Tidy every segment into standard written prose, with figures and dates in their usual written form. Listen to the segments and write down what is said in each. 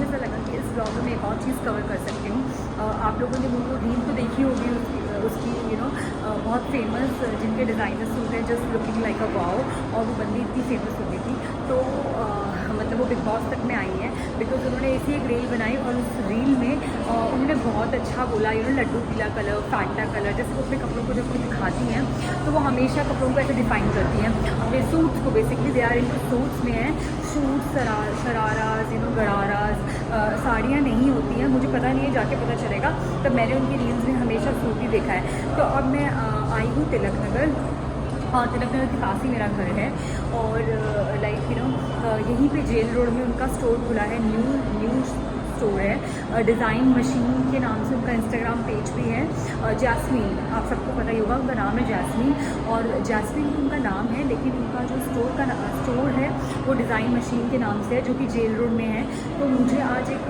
ऐसा लगा कि इस ब्लॉग में मैं एक और चीज़ कवर कर सकती हूँ। आप लोगों ने वो रील तो देखी होगी उसकी बहुत फेमस जिनके डिज़ाइनर सूट है just looking like a wow, और वो बंदी इतनी फेमस हो गई थी तो मतलब वो बिग बॉस तक में आई है बिकॉज उन्होंने ऐसी एक रील बनाई और उस रील में उन्होंने बहुत अच्छा बोला लड्डू पीला कलर, फैंटा कलर, जैसे वो अपने कपड़ों को जब वो दिखाती हैं तो वो हमेशा कपड़ों को ऐसे डिफाइन करती हैं अपने सूट्स को। Basically they are into suits में है, सूट शराराज गराराज, साड़ियाँ नहीं होती हैं, मुझे पता नहीं है, जाके पता चलेगा। तब मैंने उनकी रील्स में हमेशा सूट ही देखा है। तो अब मैं आई हूँ तिलक नगर, हाँ तिलक नगर के पास ही मेरा घर है और लाइक यहीं पे जेल रोड में उनका स्टोर खुला है, न्यू स्टोर है, डिज़ाइन मशीन के नाम से उनका इंस्टाग्राम पेज भी है। जैस्मीन, आप सबको पता ही होगा, उनका नाम है जैस्मीन, और जैस्मीन उनका नाम है लेकिन उनका जो स्टोर है वो डिज़ाइन मशीन के नाम से है जो कि जेल रोड में है। तो मुझे आज एक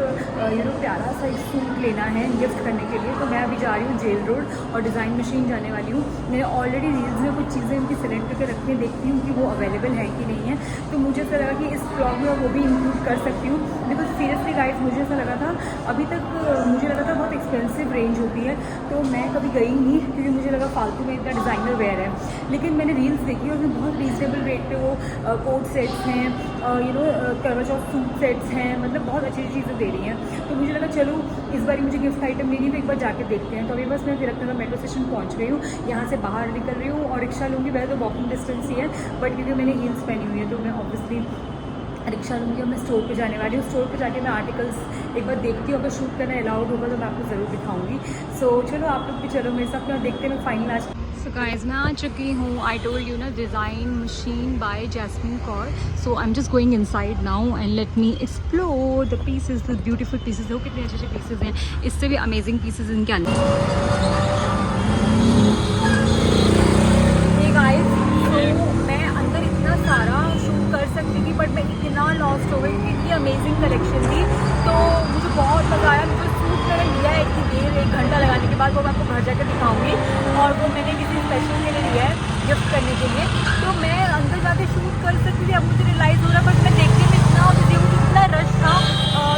प्यारा सा एक सूट लेना है गिफ्ट करने के लिए, तो मैं अभी जा रही हूँ जेल रोड और डिज़ाइन मशीन जाने वाली हूँ। मैंने ऑलरेडी रील्स में कुछ चीज़ें उनकी सिलेक्ट करके रखी हैं, देखती हूँ कि वो अवेलेबल है कि नहीं है। तो मुझे ऐसा लगा कि इस ब्लॉग में वो भी इंक्लूड कर सकती हूँ बिकॉज सीरियसली गाइस मुझे ऐसा लगा था, अभी तक मुझे लगा था बहुत एक्सपेंसिव रेंज होती है तो मैं कभी गई नहीं क्योंकि मुझे लगा फालतू में इतना डिज़ाइनर वेयर है। लेकिन मैंने रील्स देखी और उसमें बहुत रीजनेबल रेट पे वो कोट सेट्स हैं, करवा चौथ सूट सेट्स हैं, मतलब बहुत अच्छी चीज़ें दे रही हैं। तो मुझे लगा चलो इस बार मुझे गिफ्ट आइटम लेनी है तो एक बार जाके देखते हैं। तो अभी बस मैं तिलक नगर मेट्रो स्टेशन पहुँच गई हूँ, यहाँ से बाहर निकल रही हूँ और रिक्शा लूँगी। वैसे तो वॉकिंग डिस्टेंस ही है बट क्योंकि मैंने हील्स पहनी हुई है तो मैं ऑब्वियसली रिक्शा लूँगी और मैं स्टोर पे जाने वाली हूँ। स्टोर पे जाके मैं आर्टिकल्स एक बार देखती हूँ, अगर शूट करना अलाउड होगा तो मैं आपको ज़रूर दिखाऊंगी। सो चलो आप लोग भी चलो मेरे साथ में, देखते हैं फाइनल आज। सो गाइस मैं आ चुकी हूँ, आई टोल्ड यू ना, design machine by Jasmine Kaur. So I am just going inside now and let me explore the pieces, the beautiful pieces. देखो कितने अच्छे अच्छे पीसेस हैं, इससे भी अमेजिंग पीसेस इनके अंदर। सारा शूट कर सकती थी बट मैं इतना लॉस्ट हो गई, इतनी अमेजिंग कलेक्शन थी तो मुझे बहुत मज़ा आया। मुझे सूट मैंने लिया है इतनी देर, 1 घंटा लगाने के बाद, वो मैं आपको घर जाकर दिखाऊंगी और वो मैंने किसी स्पेशल के लिए लिया है गिफ्ट करने के लिए। तो मैं अंदर जाके शूट कर सकती थी, अब मुझे रियलाइज़ हो रहा है बट मैं देखने में इतना बिजी हूँ, इतना रश था।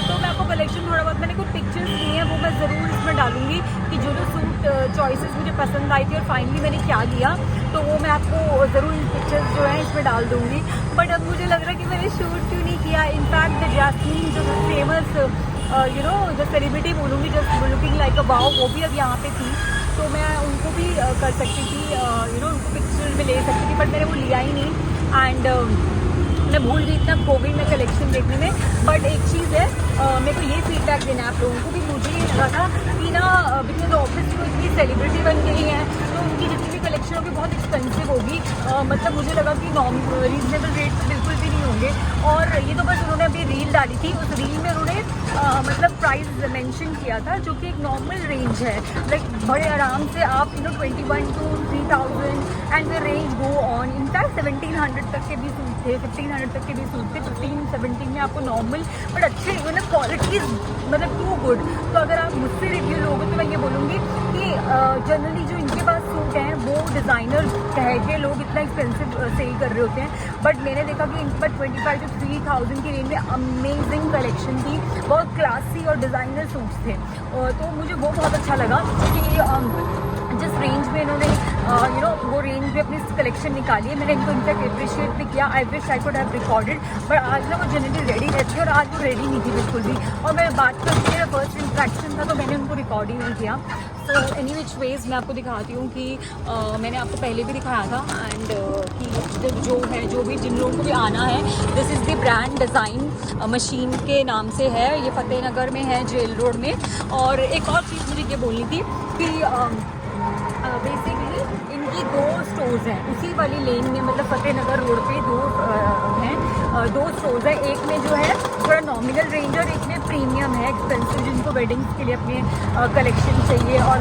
तो मैं आपको कलेक्शन थोड़ा बहुत, मैंने कुछ पिक्चर्स ली हैं वो मैं ज़रूर इसमें डालूंगी कि जो सूट चॉइसेस मुझे पसंद आई थी और फाइनली मैंने क्या लिया, तो वो मैं आपको ज़रूर इन पिक्चर्स जो है इसमें डाल दूँगी। बट अब मुझे लग रहा है कि मैंने शूट क्यों नहीं किया। इनफैक्ट द जैस्मीन जो फेमस जो सेलिब्रिटी बोलूँगी just looking like a wow, वो भी अब यहाँ पे थी तो मैं उनको भी कर सकती थी, उनको पिक्चर में ले सकती थी बट मैंने वो लिया ही नहीं। एंड मैं भूल गई इतना खो गई मैं कलेक्शन देखने में। बट एक चीज़ है, मेरे को ये फीडबैक देना है आप लोगों को कि मुझे ये लगा था कि ना बिकॉज ऑफिस को इतनी सेलिब्रिटी बन गई है तो उनकी जितनी भी कलेक्शन होगी बहुत एक्सपेंसिव होगी। मतलब मुझे लगा कि रीजनेबल रेट बिल्कुल भी नहीं होंगे। और ये तो बस उन्होंने अभी रील डाली थी, उस रील में उन्होंने मतलब प्राइस मेंशन किया था जो कि एक नॉर्मल रेंज है, लाइक बड़े आराम से आप 21 to 3000 and the range go on. In fact 1700 तक के भी सूट थे, 1500 तक के भी सूट थे, 15-17 में आपको नॉर्मल बट अच्छे मतलब क्वालिटीज मतलब टू गुड। तो अगर आप मुझसे रिव्यू लोगे तो मैं ये बोलूँगी कि जनरली जो इनके पास सूट हैं वो डिज़ाइनर कह के लोग इतना एक्सपेंसिव सेल कर रहे होते हैं बट मैंने देखा कि इनके पास 25 to 3000 की रेंज में अमेजिंग कलेक्शन थी, बहुत क्लासी और डिज़ाइनर सूट्स थे। तो मुझे वो बहुत अच्छा लगा कि जिस रेंज में इन्होंने वो रेंज में अपनी कलेक्शन निकाली है। मैंने इनको इनफैक्ट अप्रिशिएट भी किया, I wish I could have recorded but आज ना वो जनरली रेडी रहती है और आज वो रेडी नहीं थी बिल्कुल भी, और मैं बात करती मेरा फर्स्ट इंट्रैक्शन था तो मैंने उनको रिकॉर्ड ही नहीं किया। सो एनी विच वेज मैं आपको दिखाती हूँ कि मैंने आपको पहले भी दिखाया था एंड कि जो है जो भी जिन लोगों को भी आना है, this is the brand design machine के नाम से है, ये फतेहनगर में है जेल रोड में। और एक और चीज़ मुझे ये बोलनी थी कि बेसिकली इनकी 2 स्टोर्स हैं उसी वाली लेन में, मतलब फतेहनगर रोड पे 2 स्टोर्स हैं। एक में जो है थोड़ा नॉमिनल रेंज और एक में प्रीमियम है, एक्सपेंसिव, जिनको वेडिंग्स के लिए अपने कलेक्शन चाहिए और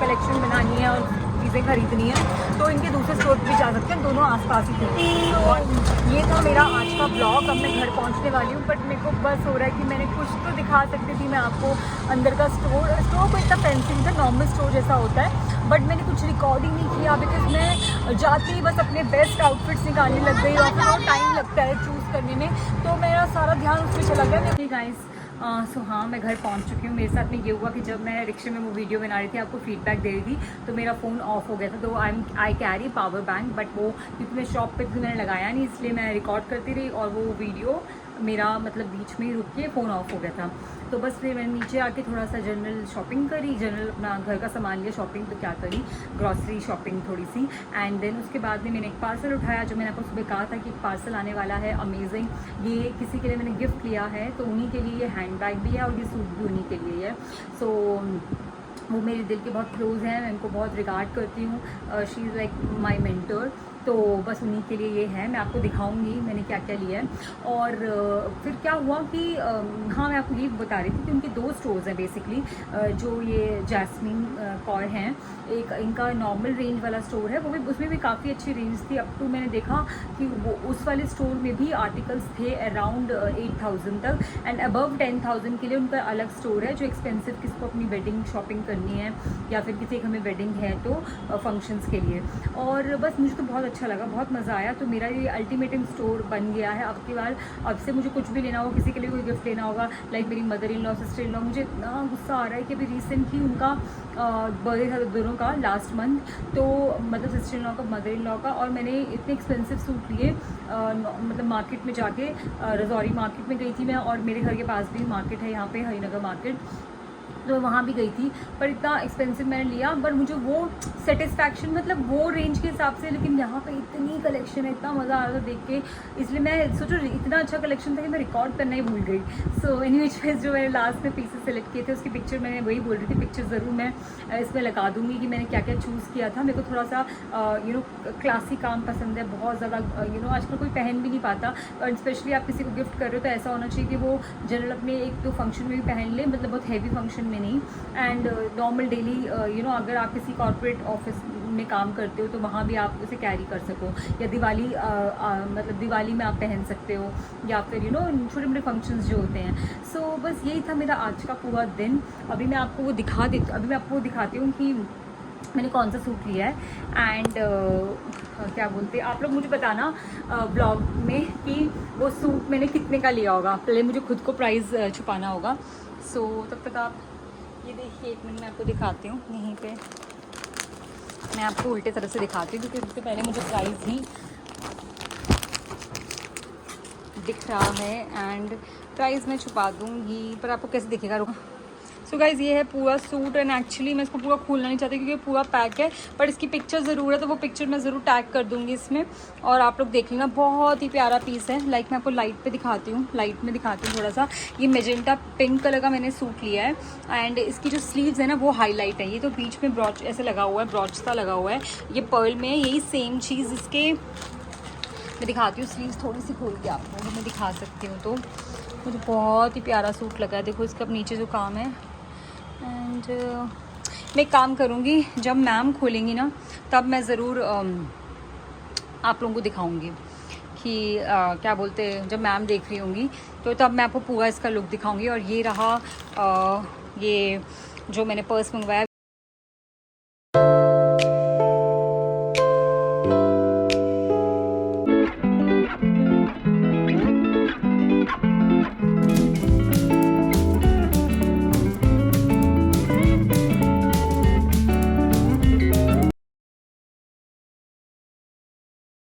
कलेक्शन बनानी है और चीज़ें खरीदनी है तो इनके दूसरे स्टोर पे भी जा सकते हैं, दोनों आसपास ही थे। तो ये था मेरा आज का ब्लॉग। अब मैं घर पहुंचने वाली हूँ बट मेरे को बस हो रहा है कि मैंने कुछ तो दिखा सकती थी मैं आपको अंदर का स्टोर को इतना फैंसी नहीं था, नॉर्मल स्टोर जैसा होता है बट मैंने कुछ रिकॉर्डिंग नहीं किया बिकॉज मैं जाते ही बस अपने बेस्ट आउटफिट्स निकालने लग गई और फिर वो टाइम लगता है चूज़ करने में तो मेरा सारा ध्यान उसमें चला गया। गाइस सो हाँ, मैं घर पहुंच चुकी हूँ। मेरे साथ में ये हुआ कि जब मैं रिक्शे में वो वीडियो बना रही थी, आपको फीडबैक दे रही थी, तो मेरा फ़ोन ऑफ हो गया था। तो I carry power bank, but वो क्योंकि मैं शॉप पे मैंने लगाया नहीं, इसलिए मैं रिकॉर्ड करती रही और वो वीडियो मेरा मतलब बीच में ही रुक के फ़ोन ऑफ हो गया था। तो बस फिर मैंने नीचे आके थोड़ा सा जनरल शॉपिंग करी, जनरल अपना घर का सामान लिया शॉपिंग, तो क्या करी, ग्रॉसरी शॉपिंग थोड़ी सी। एंड देन उसके बाद में मैंने एक पार्सल उठाया, जो मैंने आपको सुबह कहा था कि एक पार्सल आने वाला है अमेजिंग। ये किसी के लिए मैंने गिफ्ट लिया है, तो उन्हीं के लिए ये हैंड बैग भी है और ये सूट भी उन्हीं के लिए है। सो वो मेरे दिल के बहुत क्लोज़ हैं, मैं उनको बहुत रिगार्ड करती हूँ। She is like my mentor. तो बस उन्हीं के लिए ये है। मैं आपको दिखाऊंगी मैंने क्या क्या लिया है। और फिर क्या हुआ कि हाँ, मैं आपको ये बता रही थी कि उनके 2 स्टोर्स हैं बेसिकली, जो ये जैस्मिन कौर हैं। एक इनका नॉर्मल रेंज वाला स्टोर है, वो भी उसमें भी काफ़ी अच्छी रेंज थी। अप टू मैंने देखा कि वो उस वाले स्टोर में भी आर्टिकल्स थे अराउंड 8,000 तक, एंड अबव 10,000 के लिए उनका अलग स्टोर है, जो एक्सपेंसिव किसको अपनी वेडिंग शॉपिंग करनी है या फिर किसी एक हमें वेडिंग है तो फंक्शंस के लिए। और बस मुझे तो बहुत अच्छा लगा, बहुत मज़ा आया। तो मेरा ये अल्टीमेटम स्टोर बन गया है। अब की बार अब से मुझे कुछ भी लेना होगा, किसी के लिए कोई गिफ्ट लेना होगा, लाइक मेरी mother in law, sister in law, मुझे इतना गुस्सा आ रहा है कि अभी रिसेंटली उनका बर्थडे था दोनों का लास्ट मंथ, तो मतलब सिस्टर इन लॉ का, मदर इन लॉ का, और मैंने इतने एक्सपेंसिव सूट लिए, मतलब मार्केट में जाके, रजौरी मार्केट में गई थी मैं, और मेरे घर के पास भी मार्केट है यहाँ पे, हरिनगर मार्केट, तो वहाँ भी गई थी। पर इतना एक्सपेंसिव मैंने लिया, पर मुझे वो सेटिस्फैक्शन, मतलब वो रेंज के हिसाब से, लेकिन यहाँ पे इतनी कलेक्शन है, इतना मज़ा आ रहा था देख के, इसलिए मैं सोचो इतना अच्छा कलेक्शन था कि मैं रिकॉर्ड करना ही भूल गई। सो एनीवेज जो मैंने लास्ट में पीसेस सेलेक्ट किए थे, उसकी पिक्चर मैंने वही बोल रही थी, पिक्चर ज़रूर मैं इसमें लगा दूँगी कि मैंने क्या क्या चूज़ किया था। मेरे को थोड़ा सा क्लासी काम पसंद है बहुत ज़्यादा, आजकल कोई पहन भी नहीं पाता, और स्पेशली आप किसी को गिफ्ट कर रहे हो तो ऐसा होना चाहिए कि वो जनरल अपने एक तो फंक्शन में भी पहन ले, मतलब बहुत हैवी फंक्शन नहीं, एंड नॉर्मल डेली अगर आप किसी कॉर्पोरेट ऑफिस में काम करते हो तो वहाँ भी आप उसे कैरी कर सको, या दिवाली मतलब दिवाली में आप पहन सकते हो, या फिर छोटे मोटे फंक्शंस जो होते हैं। सो बस यही था मेरा आज का पूरा दिन। अभी मैं आपको वो दिखाती हूँ कि मैंने कौन सा सूट लिया है। एंड क्या बोलते हैं, आप लोग मुझे बताना ब्लॉग में कि वो सूट मैंने कितने का लिया होगा। पहले मुझे खुद को प्राइस छुपाना होगा। सो तब तक आप ये देखिए, 1 मिनट में आपको दिखाती हूँ। यहीं पे मैं आपको उल्टे तरह से दिखाती हूँ, क्योंकि उससे पहले मुझे प्राइस ही दिख रहा है, एंड प्राइस मैं छुपा दूँगी, पर आपको कैसे दिखेगा, रुको। सो गाइज़, ये है पूरा सूट, एंड एक्चुअली मैं इसको पूरा खोलना नहीं चाहती क्योंकि पूरा पैक है, पर इसकी पिक्चर ज़रूर है, तो वो पिक्चर मैं ज़रूर टैग कर दूँगी इसमें, और आप लोग देख लेना। बहुत ही प्यारा पीस है। लाइक मैं आपको लाइट में दिखाती हूँ थोड़ा सा। ये मेजेंटा पिंक कलर का मैंने सूट लिया है, एंड इसकी जो स्लीव्स है ना वो हाईलाइट है। ये तो बीच में ब्रॉच ऐसे लगा हुआ है, ब्रॉच सा लगा हुआ है, ये पर्ल में है। यही सेम चीज़ इसके मैं दिखाती हूँ, स्लीव्स थोड़ी सी खोल के आपको मैं दिखा सकती हूँ। तो मुझे बहुत ही प्यारा सूट लगा है। देखो इसका नीचे जो काम है, एंड मैं एक काम करूँगी, जब मैम खोलेंगी ना तब मैं ज़रूर आप लोगों को दिखाऊँगी कि क्या बोलते हैं, जब मैम देख रही होंगी तो तब मैं आपको पूरा इसका लुक दिखाऊँगी। और ये रहा ये जो मैंने पर्स मंगवाया।